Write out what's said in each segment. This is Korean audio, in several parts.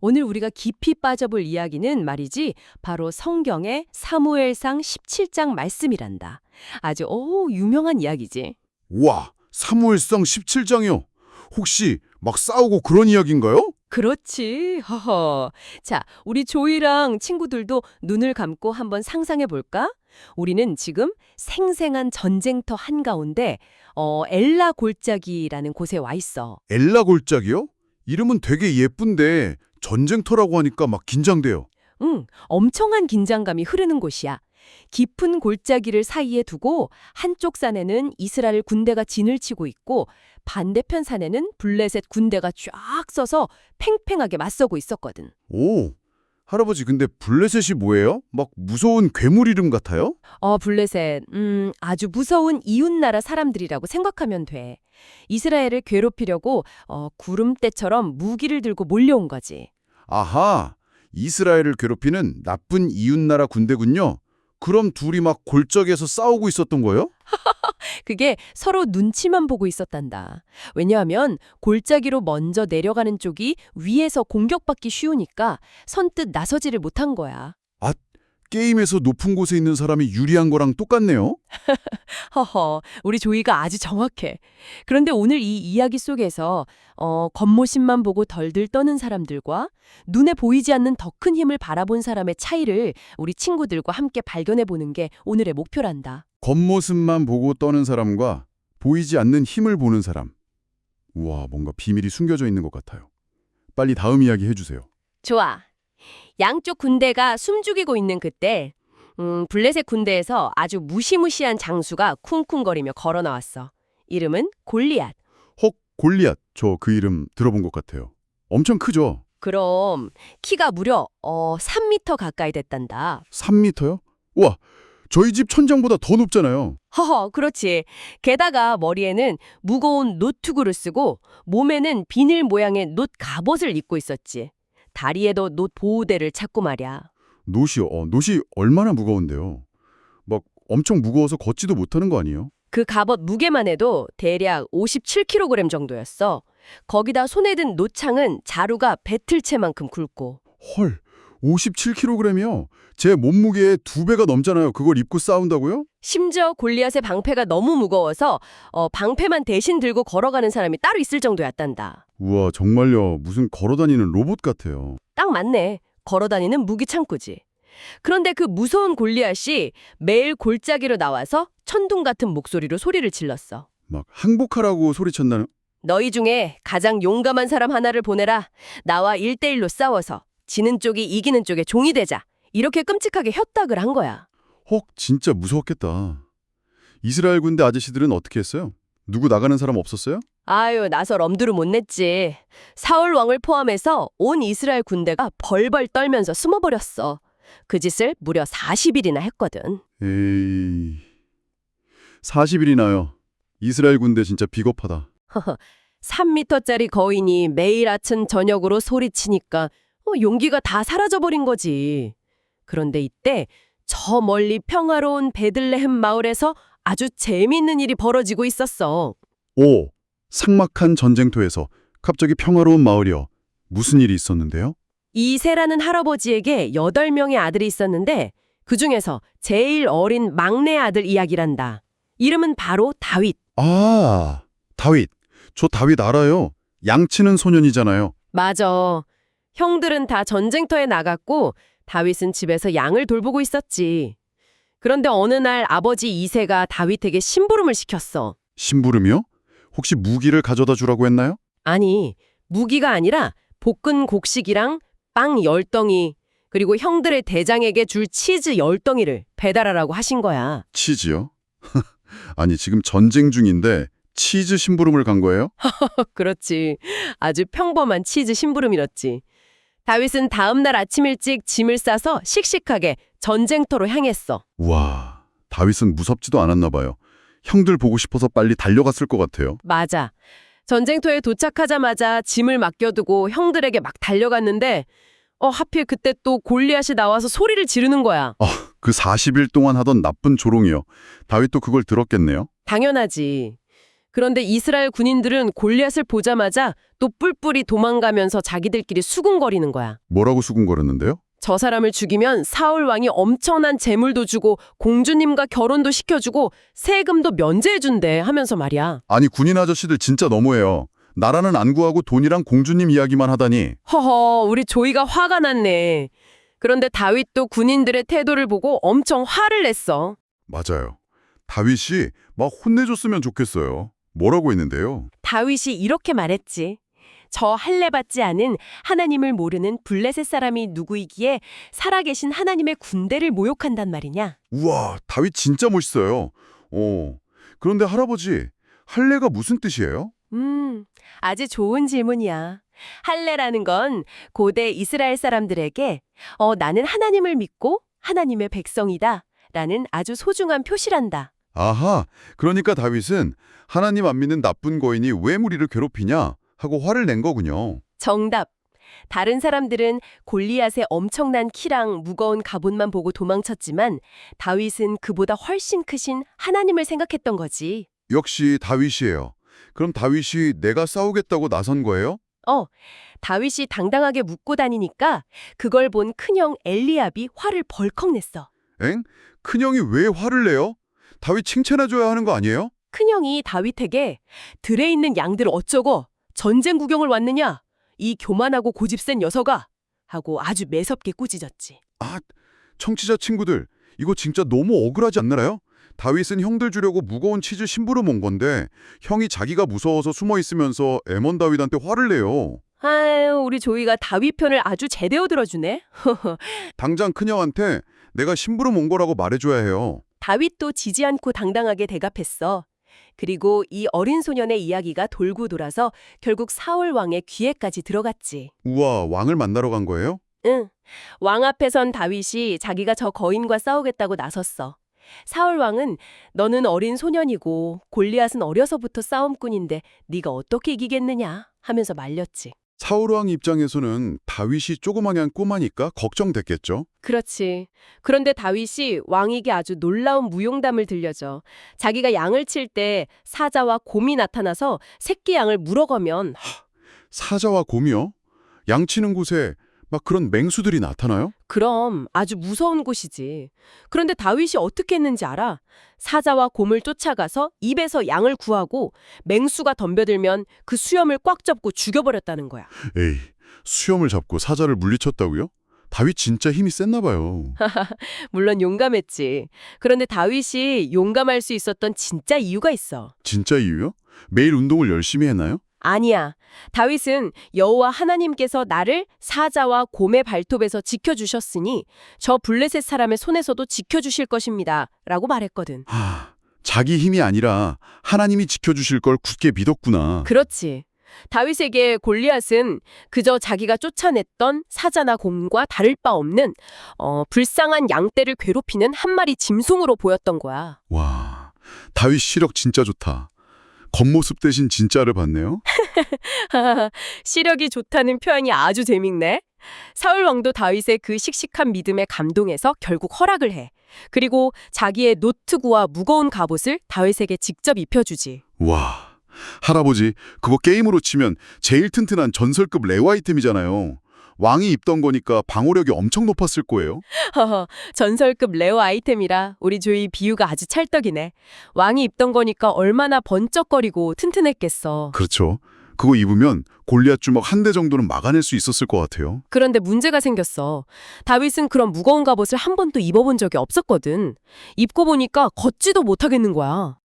오늘 우리가 깊이 빠져볼 이야기는 말이지 바로 성경의 사무엘상 17장 말씀이란다. 아주 유명한 이야기지. 와, 사무엘상 17장이요. 혹시 막 싸우고 그런 이야기인가요? 그렇지. 허허. 자, 우리 조이랑 친구들도 눈을 감고 한번 상상해 볼까? 우리는 지금 생생한 전쟁터 한가운데 엘라 골짜기라는 곳에 와 있어. 엘라 골짜기요? 이름은 되게 예쁜데 전쟁터라고 하니까 막 긴장돼요. 응, 엄청난 긴장감이 흐르는 곳이야. 깊은 골짜기를 사이에 두고 한쪽 산에는 이스라엘 군대가 진을 치고 있고 반대편 산에는 블레셋 군대가 쫙 서서 팽팽하게 맞서고 있었거든. 오, 할아버지 근데 블레셋이 뭐예요? 막 무서운 괴물 이름 같아요? 블레셋, 아주 무서운 이웃나라 사람들이라고 생각하면 돼. 이스라엘을 괴롭히려고 구름대처럼 무기를 들고 몰려온 거지. 아하, 이스라엘을 괴롭히는 나쁜 이웃나라 군대군요. 그럼 둘이 막 골짜기에서 싸우고 있었던 거예요? 그게 서로 눈치만 보고 있었단다. 왜냐하면 골짜기로 먼저 내려가는 쪽이 위에서 공격받기 쉬우니까 선뜻 나서지를 못한 거야. 아, 게임에서 높은 곳에 있는 사람이 유리한 거랑 똑같네요. 허허, 우리 조이가 아주 정확해. 그런데 오늘 이 이야기 속에서 겉모습만 보고 덜덜 떠는 사람들과 눈에 보이지 않는 더 큰 힘을 바라본 사람의 차이를 우리 친구들과 함께 발견해 보는 게 오늘의 목표란다. 겉모습만 보고 떠는 사람과 보이지 않는 힘을 보는 사람. 우와, 뭔가 비밀이 숨겨져 있는 것 같아요. 빨리 다음 이야기 해주세요. 좋아. 양쪽 군대가 숨죽이고 있는 그때 블레셋 군대에서 아주 무시무시한 장수가 쿵쿵거리며 걸어 나왔어. 이름은 골리앗. 헉, 골리앗. 저 그 이름 들어본 것 같아요. 엄청 크죠? 그럼 키가 무려 3미터 가까이 됐단다. 3미터요? 우와, 저희 집 천장보다 더 높잖아요. 허허, 그렇지. 게다가 머리에는 무거운 노트구를 쓰고 몸에는 비늘 모양의 놋 갑옷을 입고 있었지. 다리에도 놋 보호대를 찾고 말이야. 노시 얼마나 무거운데요? 막 엄청 무거워서 걷지도 못하는 거 아니에요? 그 갑옷 무게만 해도 대략 57kg 정도였어. 거기다 손에 든 노창은 자루가 배틀채만큼 굵고. 헐, 57kg이요? 제 몸무게의 2배가 넘잖아요. 그걸 입고 싸운다고요? 심지어 골리앗의 방패가 너무 무거워서 방패만 대신 들고 걸어가는 사람이 따로 있을 정도였단다. 우와, 정말요. 무슨 걸어다니는 로봇 같아요. 딱 맞네. 걸어다니는 무기 창고지. 그런데 그 무서운 골리앗이 매일 골짜기로 나와서 천둥 같은 목소리로 소리를 질렀어. 막 항복하라고 소리쳤나요? 너희 중에 가장 용감한 사람 하나를 보내라. 나와 1대1로 싸워서 지는 쪽이 이기는 쪽에 종이 되자. 이렇게 끔찍하게 협박을 한 거야. 헉, 진짜 무서웠겠다. 이스라엘 군대 아저씨들은 어떻게 했어요? 누구 나가는 사람 없었어요? 아유, 나설 엄두를 못 냈지. 사울 왕을 포함해서 온 이스라엘 군대가 벌벌 떨면서 숨어버렸어. 그 짓을 무려 40일이나 했거든. 에이... 40일이나요. 이스라엘 군대 진짜 비겁하다. 3미터짜리 거인이 매일 아침 저녁으로 소리치니까 용기가 다 사라져버린 거지. 그런데 이때 저 멀리 평화로운 베들레헴 마을에서 아주 재미있는 일이 벌어지고 있었어. 오, 삭막한 전쟁터에서 갑자기 평화로운 마을이요. 무슨 일이 있었는데요? 이세라는 할아버지에게 8명의 아들이 있었는데 그중에서 제일 어린 막내 아들 이야기란다. 이름은 바로 다윗. 아, 다윗. 저 다윗 알아요. 양치는 소년이잖아요. 맞아. 형들은 다 전쟁터에 나갔고 다윗은 집에서 양을 돌보고 있었지. 그런데 어느 날 아버지 이세가 다윗에게 심부름을 시켰어. 심부름이요? 혹시 무기를 가져다 주라고 했나요? 아니, 무기가 아니라 볶은 곡식이랑 빵 10덩이, 그리고 형들의 대장에게 줄 치즈 10덩이를 배달하라고 하신 거야. 치즈요? 아니, 지금 전쟁 중인데 치즈 심부름을 간 거예요? 그렇지. 아주 평범한 치즈 심부름이었지. 다윗은 다음 날 아침 일찍 짐을 싸서 씩씩하게 전쟁터로 향했어. 우와, 다윗은 무섭지도 않았나 봐요. 형들 보고 싶어서 빨리 달려갔을 것 같아요. 맞아. 전쟁터에 도착하자마자 짐을 맡겨두고 형들에게 막 달려갔는데 하필 그때 또 골리앗이 나와서 소리를 지르는 거야. 그 40일 동안 하던 나쁜 조롱이요. 다윗도 그걸 들었겠네요. 당연하지. 그런데 이스라엘 군인들은 골리앗을 보자마자 또 뿔뿔이 도망가면서 자기들끼리 수군거리는 거야. 뭐라고 수군거렸는데요? 저 사람을 죽이면 사울 왕이 엄청난 재물도 주고 공주님과 결혼도 시켜주고 세금도 면제해준대 하면서 말이야. 아니 군인 아저씨들 진짜 너무해요. 나라는 안 구하고 돈이랑 공주님 이야기만 하다니. 허허, 우리 조이가 화가 났네. 그런데 다윗도 군인들의 태도를 보고 엄청 화를 냈어. 맞아요. 다윗이 막 혼내줬으면 좋겠어요. 뭐라고 했는데요? 다윗이 이렇게 말했지. 저 할례받지 않은 하나님을 모르는 블레셋 사람이 누구이기에 살아계신 하나님의 군대를 모욕한단 말이냐. 우와, 다윗 진짜 멋있어요. 그런데 할아버지, 할례가 무슨 뜻이에요? 아주 좋은 질문이야. 할례라는 건 고대 이스라엘 사람들에게 나는 하나님을 믿고 하나님의 백성이다 라는 아주 소중한 표시란다. 아하, 그러니까 다윗은 하나님 안 믿는 나쁜 거인이 왜 우리를 괴롭히냐 하고 화를 낸 거군요. 정답. 다른 사람들은 골리앗의 엄청난 키랑 무거운 갑옷만 보고 도망쳤지만 다윗은 그보다 훨씬 크신 하나님을 생각했던 거지. 역시 다윗이에요. 그럼 다윗이 내가 싸우겠다고 나선 거예요? 다윗이 당당하게 묻고 다니니까 그걸 본 큰형 엘리압이 화를 벌컥 냈어. 엥? 큰형이 왜 화를 내요? 다윗 칭찬해줘야 하는 거 아니에요? 큰형이 다윗에게 들에 있는 양들 어쩌고 전쟁 구경을 왔느냐? 이 교만하고 고집센 녀석아! 하고 아주 매섭게 꾸짖었지. 아, 청취자 친구들, 이거 진짜 너무 억울하지 않나요? 다윗은 형들 주려고 무거운 치즈 심부름 온 건데 형이 자기가 무서워서 숨어 있으면서 애먼 다윗한테 화를 내요. 아유, 우리 조이가 다윗 편을 아주 제대로 들어주네. 당장 큰형한테 내가 심부름 온 거라고 말해줘야 해요. 다윗도 지지 않고 당당하게 대답했어. 그리고 이 어린 소년의 이야기가 돌고 돌아서 결국 사울 왕의 귀에까지 들어갔지. 우와, 왕을 만나러 간 거예요? 응. 왕 앞에 선 다윗이 자기가 저 거인과 싸우겠다고 나섰어. 사울 왕은 너는 어린 소년이고 골리앗은 어려서부터 싸움꾼인데 네가 어떻게 이기겠느냐 하면서 말렸지. 사울 왕 입장에서는 다윗이 조그마한 꼬마니까 걱정됐겠죠? 그렇지. 그런데 다윗이 왕에게 아주 놀라운 무용담을 들려줘. 자기가 양을 칠 때 사자와 곰이 나타나서 새끼 양을 물어가면 사자와 곰이요? 양치는 곳에 막 그런 맹수들이 나타나요? 그럼 아주 무서운 곳이지. 그런데 다윗이 어떻게 했는지 알아? 사자와 곰을 쫓아가서 입에서 양을 구하고 맹수가 덤벼들면 그 수염을 꽉 잡고 죽여버렸다는 거야. 에이, 수염을 잡고 사자를 물리쳤다고요? 다윗 진짜 힘이 셌나 봐요. 물론 용감했지. 그런데 다윗이 용감할 수 있었던 진짜 이유가 있어. 진짜 이유요? 매일 운동을 열심히 했나요? 아니야. 다윗은 여호와 하나님께서 나를 사자와 곰의 발톱에서 지켜주셨으니 저 블레셋 사람의 손에서도 지켜주실 것입니다. 라고 말했거든. 자기 힘이 아니라 하나님이 지켜주실 걸 굳게 믿었구나. 그렇지. 다윗에게 골리앗은 그저 자기가 쫓아냈던 사자나 곰과 다를 바 없는 불쌍한 양떼를 괴롭히는 한 마리 짐승으로 보였던 거야. 와, 다윗 시력 진짜 좋다. 겉모습 대신 진짜를 봤네요. 시력이 좋다는 표현이 아주 재밌네. 사울 왕도 다윗의 그 씩씩한 믿음에 감동해서 결국 허락을 해. 그리고 자기의 노트구와 무거운 갑옷을 다윗에게 직접 입혀주지. 와, 할아버지, 그거 게임으로 치면 제일 튼튼한 전설급 레어 아이템이잖아요. 왕이 입던 거니까 방어력이 엄청 높았을 거예요. 전설급 레어 아이템이라 우리 조이 비유가 아주 찰떡이네. 왕이 입던 거니까 얼마나 번쩍거리고 튼튼했겠어. 그렇죠. 그거 입으면 골리앗 주먹 한 대 정도는 막아낼 수 있었을 것 같아요. 그런데 문제가 생겼어. 다윗은 그런 무거운 갑옷을 한 번도 입어본 적이 없었거든. 입고 보니까 걷지도 못하겠는 거야.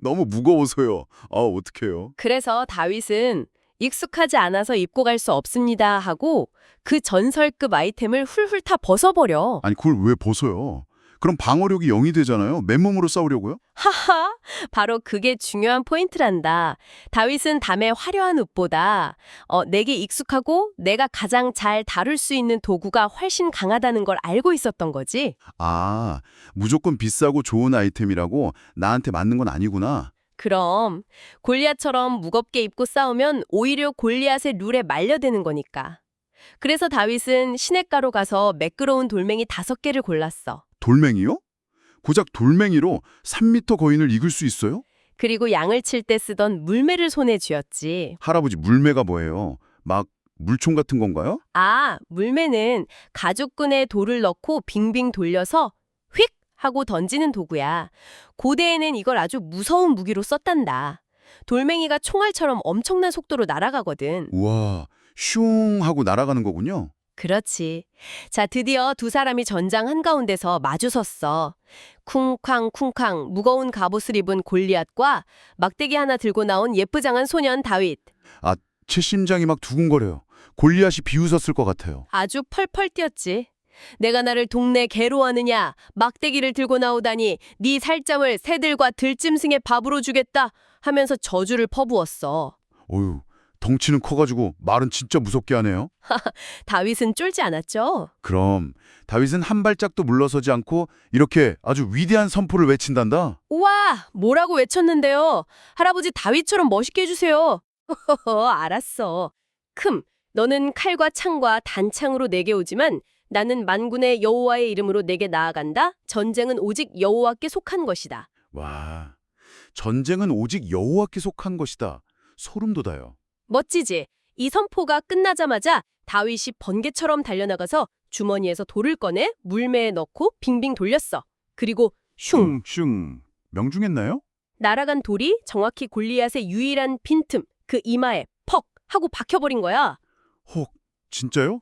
너무 무거워서요. 어떡해요. 그래서 다윗은 익숙하지 않아서 입고 갈 수 없습니다 하고 그 전설급 아이템을 훌훌 다 벗어버려. 아니, 그걸 왜 벗어요? 그럼 방어력이 0이 되잖아요. 맨몸으로 싸우려고요? 하하, 바로 그게 중요한 포인트란다. 다윗은 담의 화려한 옷보다 내게 익숙하고 내가 가장 잘 다룰 수 있는 도구가 훨씬 강하다는 걸 알고 있었던 거지. 무조건 비싸고 좋은 아이템이라고 나한테 맞는 건 아니구나. 그럼 골리앗처럼 무겁게 입고 싸우면 오히려 골리앗의 룰에 말려드는 거니까. 그래서 다윗은 시냇가로 가서 매끄러운 돌멩이 5개를 골랐어. 돌멩이요? 고작 돌멩이로 3m 거인을 이길 수 있어요? 그리고 양을 칠 때 쓰던 물매를 손에 쥐었지. 할아버지 물매가 뭐예요? 막 물총 같은 건가요? 아, 물매는 가죽끈에 돌을 넣고 빙빙 돌려서 휙 하고 던지는 도구야. 고대에는 이걸 아주 무서운 무기로 썼단다. 돌멩이가 총알처럼 엄청난 속도로 날아가거든. 우와, 슝 하고 날아가는 거군요. 그렇지. 자, 드디어 두 사람이 전장 한가운데서 마주섰어. 쿵쾅쿵쾅 무거운 갑옷을 입은 골리앗과 막대기 하나 들고 나온 예쁘장한 소년 다윗. 아, 제 심장이 막 두근거려요. 골리앗이 비웃었을 것 같아요. 아주 펄펄 뛰었지. 내가 나를 동네 개로 하느냐? 막대기를 들고 나오다니 네 살점을 새들과 들짐승의 밥으로 주겠다 하면서 저주를 퍼부었어. 어휴, 덩치는 커가지고 말은 진짜 무섭게 하네요. 다윗은 쫄지 않았죠? 그럼 다윗은 한 발짝도 물러서지 않고 이렇게 아주 위대한 선포를 외친단다. 우와! 뭐라고 외쳤는데요? 할아버지 다윗처럼 멋있게 해주세요. 알았어. 너는 칼과 창과 단창으로 내게 오지만 나는 만군의 여호와의 이름으로 내게 나아간다. 전쟁은 오직 여호와께 속한 것이다. 와, 전쟁은 오직 여호와께 속한 것이다. 소름 돋아요. 멋지지? 이 선포가 끝나자마자 다윗이 번개처럼 달려나가서 주머니에서 돌을 꺼내 물매에 넣고 빙빙 돌렸어. 그리고 슝! 슝. 명중했나요? 날아간 돌이 정확히 골리앗의 유일한 빈틈, 그 이마에 퍽! 하고 박혀버린 거야. 혹, 진짜요?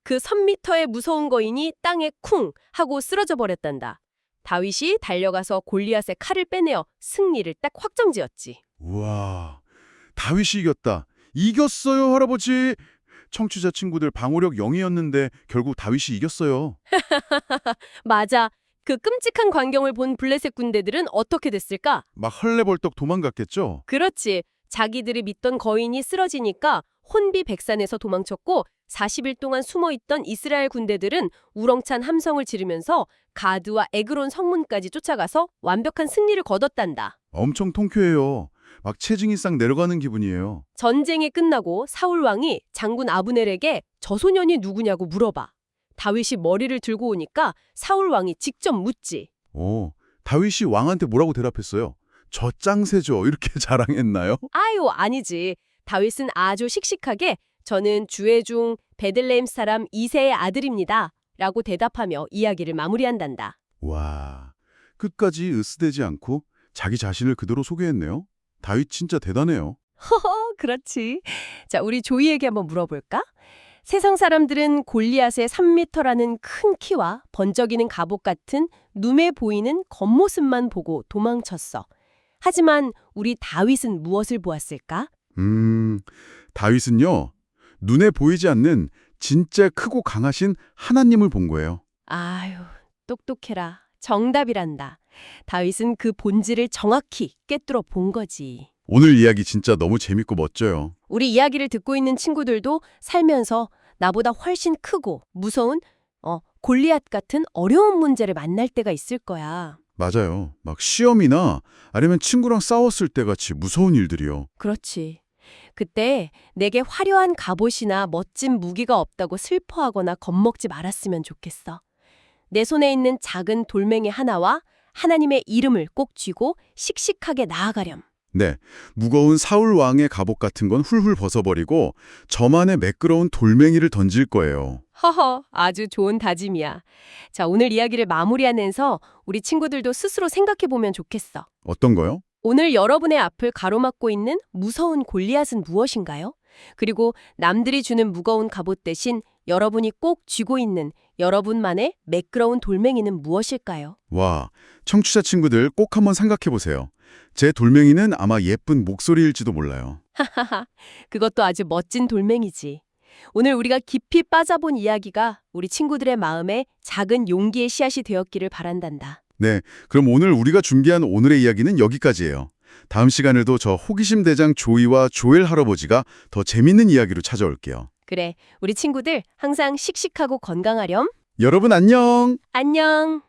그 3미터의 무서운 거인이 땅에 쿵! 하고 쓰러져 버렸단다. 다윗이 달려가서 골리앗의 칼을 빼내어 승리를 딱 확정지었지. 우와, 다윗이 이겼다. 이겼어요, 할아버지. 청취자 친구들 방어력 0이었는데 결국 다윗이 이겼어요. 맞아. 그 끔찍한 광경을 본 블레셋 군대들은 어떻게 됐을까? 막 헐레벌떡 도망갔겠죠? 그렇지. 자기들이 믿던 거인이 쓰러지니까 혼비백산에서 도망쳤고 40일 동안 숨어있던 이스라엘 군대들은 우렁찬 함성을 지르면서 가드와 에그론 성문까지 쫓아가서 완벽한 승리를 거뒀단다. 엄청 통쾌해요. 막 체증이 싹 내려가는 기분이에요. 전쟁이 끝나고 사울 왕이 장군 아브넬에게 저 소년이 누구냐고 물어봐. 다윗이 머리를 들고 오니까 사울 왕이 직접 묻지. 다윗이 왕한테 뭐라고 대답했어요? 저 짱새죠. 이렇게 자랑했나요? 아유, 아니지. 다윗은 아주 씩씩하게 저는 주의 중 베들레헴 사람 이새의 아들입니다. 라고 대답하며 이야기를 마무리한단다. 와, 끝까지 으스대지 않고 자기 자신을 그대로 소개했네요. 다윗 진짜 대단해요. 그렇지. 자, 우리 조이에게 한번 물어볼까? 세상 사람들은 골리앗의 3미터라는 큰 키와 번쩍이는 갑옷 같은 눈에 보이는 겉모습만 보고 도망쳤어. 하지만 우리 다윗은 무엇을 보았을까? 다윗은요, 눈에 보이지 않는 진짜 크고 강하신 하나님을 본 거예요. 아유, 똑똑해라. 정답이란다. 다윗은 그 본질을 정확히 꿰뚫어 본 거지. 오늘 이야기 진짜 너무 재밌고 멋져요. 우리 이야기를 듣고 있는 친구들도 살면서 나보다 훨씬 크고 무서운 골리앗 같은 어려운 문제를 만날 때가 있을 거야. 맞아요. 막 시험이나 아니면 친구랑 싸웠을 때 같이 무서운 일들이요. 그렇지. 그때 내게 화려한 갑옷이나 멋진 무기가 없다고 슬퍼하거나 겁먹지 말았으면 좋겠어. 내 손에 있는 작은 돌멩이 하나와 하나님의 이름을 꼭 쥐고 씩씩하게 나아가렴. 네, 무거운 사울 왕의 갑옷 같은 건 훌훌 벗어버리고 저만의 매끄러운 돌멩이를 던질 거예요. 아주 좋은 다짐이야. 자, 오늘 이야기를 마무리하면서 우리 친구들도 스스로 생각해보면 좋겠어. 어떤 거요? 오늘 여러분의 앞을 가로막고 있는 무서운 골리앗은 무엇인가요? 그리고 남들이 주는 무거운 갑옷 대신 여러분이 꼭 쥐고 있는 여러분만의 매끄러운 돌멩이는 무엇일까요? 와, 청취자 친구들 꼭 한번 생각해 보세요. 제 돌멩이는 아마 예쁜 목소리일지도 몰라요. 그것도 아주 멋진 돌멩이지. 오늘 우리가 깊이 빠져본 이야기가 우리 친구들의 마음에 작은 용기의 씨앗이 되었기를 바란단다. 네, 그럼 오늘 우리가 준비한 오늘의 이야기는 여기까지예요. 다음 시간에도 저 호기심 대장 조이와 조엘 할아버지가 더 재밌는 이야기로 찾아올게요. 그래, 우리 친구들 항상 씩씩하고 건강하렴. 여러분 안녕! 안녕.